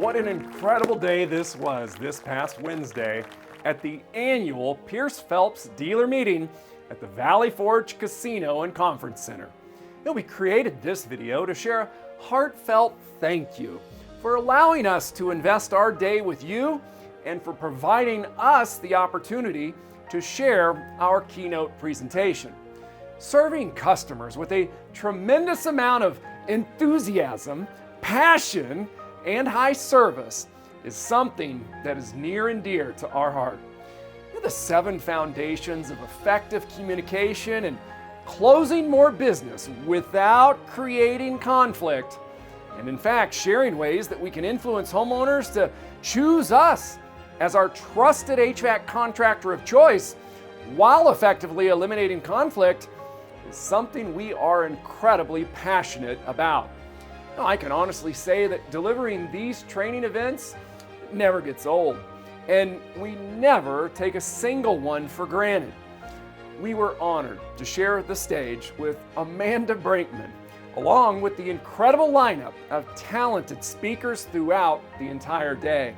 what an incredible day this was this past Wednesday at the annual Peirce Phelps dealer meeting at the Valley Forge Casino and Conference Center. We created this video to share a heartfelt thank you for allowing us to invest our day with you and for providing us the opportunity to share our keynote presentation. Serving customers with a tremendous amount of enthusiasm, passion, and high service is something that is near and dear to our heart. The 7 foundations of effective communication and closing more business without creating conflict, and in fact sharing ways that we can influence homeowners to choose us as our trusted HVAC contractor of choice while effectively eliminating conflict, is something we are incredibly passionate about. Now, I can honestly say that delivering these training events never gets old, and we never take a single one for granted. We were honored to share the stage with Amanda Brinkman, along with the incredible lineup of talented speakers throughout the entire day.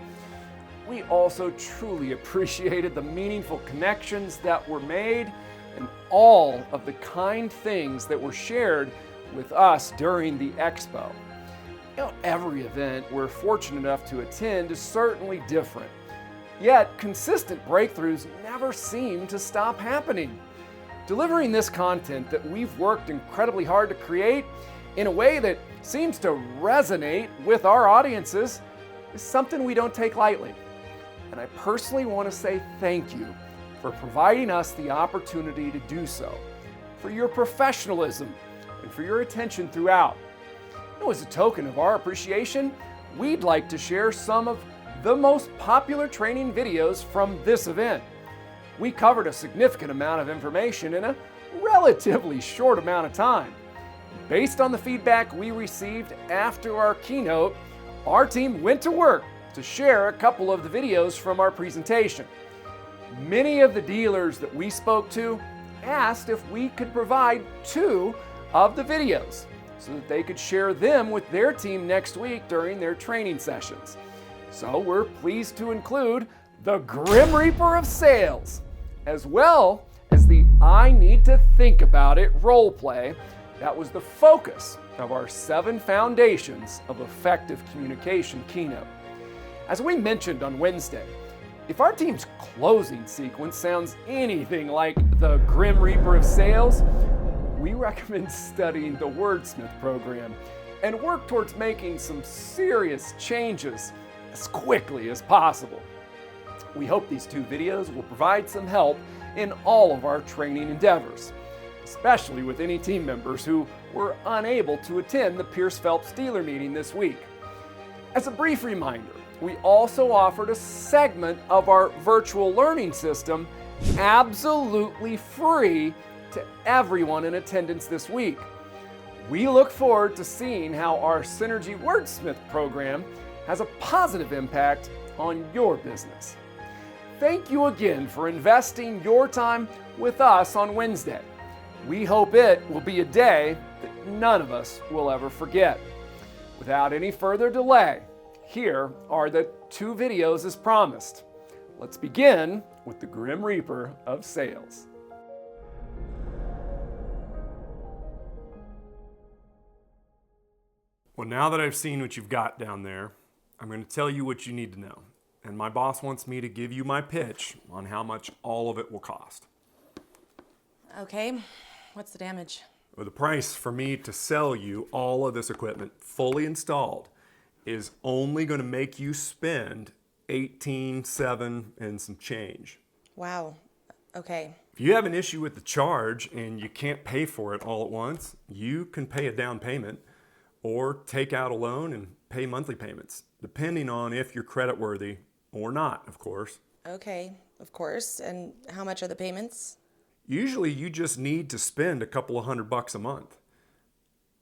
We also truly appreciated the meaningful connections that were made and all of the kind things that were shared with us during the expo. Every event we're fortunate enough to attend is certainly different, yet consistent breakthroughs never seem to stop happening. Delivering this content that we've worked incredibly hard to create in a way that seems to resonate with our audiences is something we don't take lightly. And I personally want to say thank you for providing us the opportunity to do so, for your professionalism, and for your attention throughout. As a token of our appreciation, we'd like to share some of the most popular training videos from this event. We covered a significant amount of information in a relatively short amount of time. Based on the feedback we received after our keynote, our team went to work to share a couple of the videos from our presentation. Many of the dealers that we spoke to asked if we could provide 2 of the videos so that they could share them with their team next week during their training sessions. So we're pleased to include the Grim Reaper of Sales, as well as the I Need to Think About It role play that was the focus of our 7 foundations of effective communication keynote. As we mentioned on Wednesday, if our team's closing sequence sounds anything like the Grim Reaper of Sales, we recommend studying the Wordsmith program and work towards making some serious changes as quickly as possible. We hope these 2 videos will provide some help in all of our training endeavors, especially with any team members who were unable to attend the Peirce Phelps dealer meeting this week. As a brief reminder, we also offered a segment of our virtual learning system absolutely free to everyone in attendance this week. We look forward to seeing how our Synergy Wordsmith program has a positive impact on your business. Thank you again for investing your time with us on Wednesday. We hope it will be a day that none of us will ever forget. Without any further delay, here are the 2 videos as promised. Let's begin with the Grim Reaper of Sales. Well, now that I've seen what you've got down there, I'm going to tell you what you need to know. And my boss wants me to give you my pitch on how much all of it will cost. Okay, what's the damage? Well, the price for me to sell you all of this equipment fully installed is only going to make you spend $18,700 and some change. Wow, okay. If you have an issue with the charge and you can't pay for it all at once, you can pay a down payment or take out a loan and pay monthly payments, depending on if you're creditworthy or not, of course. Okay, of course. And how much are the payments? Usually you just need to spend a couple of $100 a month.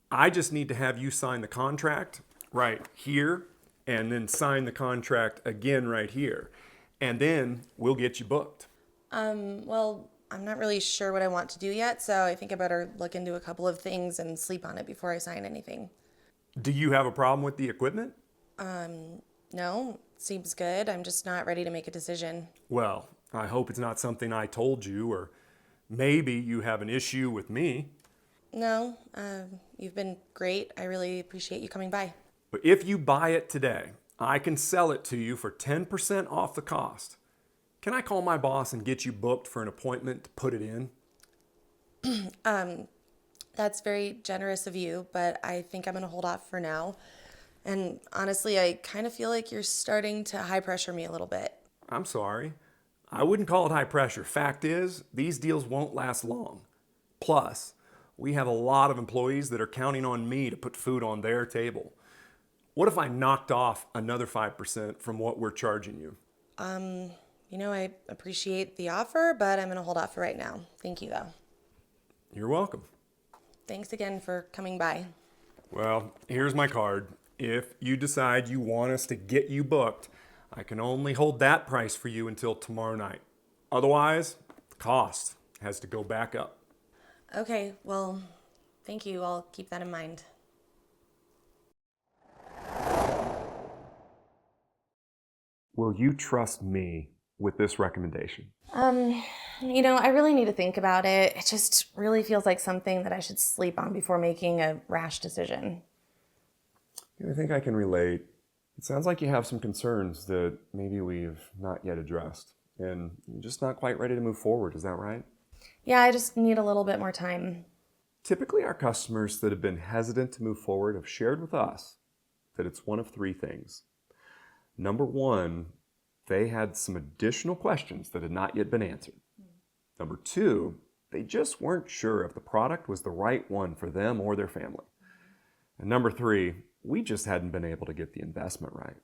I just need to have you sign the contract right here and then sign the contract again right here. And then we'll get you booked. Well, I'm not really sure what I want to do yet, so I think I better look into a couple of things and sleep on it before I sign anything. Do you have a problem with the equipment? No, seems good. I'm just not ready to make a decision. Well, I hope it's not something I told you, or maybe you have an issue with me. No, you've been great. I really appreciate you coming by. But if you buy it today, I can sell it to you for 10% off the cost. Can I call my boss and get you booked for an appointment to put it in? That's very generous of you, but I think I'm going to hold off for now. And honestly, I kind of feel like you're starting to high pressure me a little bit. I'm sorry. I wouldn't call it high pressure. Fact is, these deals won't last long. Plus, we have a lot of employees that are counting on me to put food on their table. What if I knocked off another 5% from what we're charging you? I appreciate the offer, but I'm going to hold off for right now. Thank you, though. You're welcome. Thanks again for coming by. Well, here's my card. If you decide you want us to get you booked, I can only hold that price for you until tomorrow night. Otherwise, the cost has to go back up. Okay, well, thank you. I'll keep that in mind. Will you trust me with this recommendation? I really need to think about it. It just really feels like something that I should sleep on before making a rash decision. I think I can relate. It sounds like you have some concerns that maybe we've not yet addressed, and you're just not quite ready to move forward. Is that right? Yeah, I just need a little bit more time. Typically, our customers that have been hesitant to move forward have shared with us that it's one of three things. Number one, they had some additional questions that had not yet been answered. Number two, they just weren't sure if the product was the right one for them or their family. And number three, we just hadn't been able to get the investment right.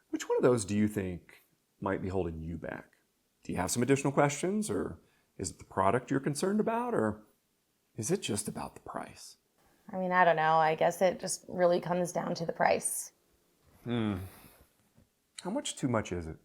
Which one of those do you think might be holding you back? Do you have some additional questions, or is it the product you're concerned about, or is it just about the price? I don't know. I guess it just really comes down to the price. How much too much is it?